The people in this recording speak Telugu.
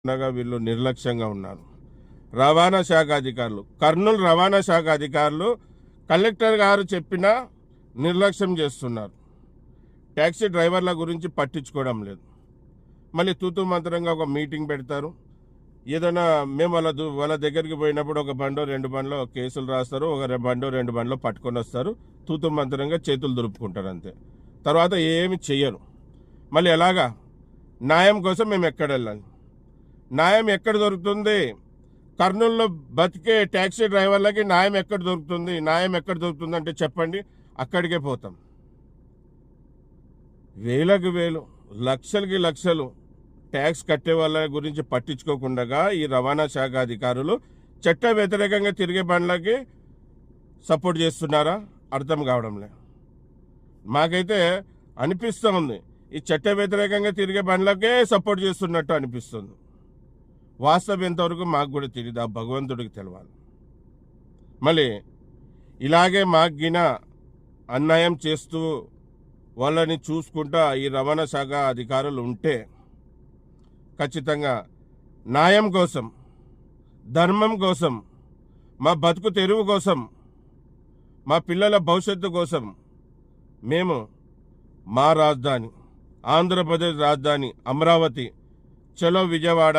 ఉండగా వీళ్ళు నిర్లక్ష్యంగా ఉన్నారు. రవాణా శాఖ అధికారులు, కర్నూలు రవాణా శాఖ అధికారులు కలెక్టర్ గారు చెప్పినా నిర్లక్ష్యం చేస్తున్నారు. ట్యాక్సీ డ్రైవర్ల గురించి పట్టించుకోవడం లేదు. మళ్ళీ తూతూ మంత్రంగా ఒక మీటింగ్ పెడతారు. ఏదైనా మేము వాళ్ళ దగ్గరికి పోయినప్పుడు ఒక బండో 2 బండ్లో కేసులు రాస్తారు, ఒక బండో 2 బండ్లో పట్టుకొని వస్తారు. తూతూ మంత్రంగా చేతులు దులుపుకుంటారు అంతే. తర్వాత ఏమి చెయ్యరు. మళ్ళీ ఎలాగా న్యాయం కోసం మేము ఎక్కడ వెళ్ళాలి? న్యాయం ఎక్కడ దొరుకుతుంది? కర్నూలులో బతికే ట్యాక్సీ డ్రైవర్లకి న్యాయం ఎక్కడ దొరుకుతుంది? న్యాయం ఎక్కడ దొరుకుతుంది అంటే చెప్పండి, అక్కడికే పోతాం. వేలకు వేలు, లక్షలకి లక్షలు ట్యాక్స్ కట్టే వాళ్ళ గురించి పట్టించుకోకుండా ఈ రవాణా శాఖ అధికారులు చట్ట వ్యతిరేకంగా తిరిగే బండ్లకి సపోర్ట్ చేస్తున్నారా? అర్థం కావడం లేదు. మాకైతే అనిపిస్తూ ఉంది, ఈ చట్ట వ్యతిరేకంగా తిరిగే బండ్లకే సపోర్ట్ చేస్తున్నట్టు అనిపిస్తుంది. వాస్తవం ఎంతవరకు మాకు కూడా తెలియదు, ఆ భగవంతుడికి తెలవాలి. మళ్ళీ ఇలాగే మాగిన అన్యాయం చేస్తూ వాళ్ళని చూసుకుంటా ఈ రవాణా శాఖ అధికారులు ఉంటే ఖచ్చితంగా న్యాయం కోసం, ధర్మం కోసం, మా బతుకు తెరువు కోసం, మా పిల్లల భవిష్యత్తు కోసం మేము మా రాజధాని, ఆంధ్రప్రదేశ్ రాజధాని అమరావతి, చలో విజయవాడ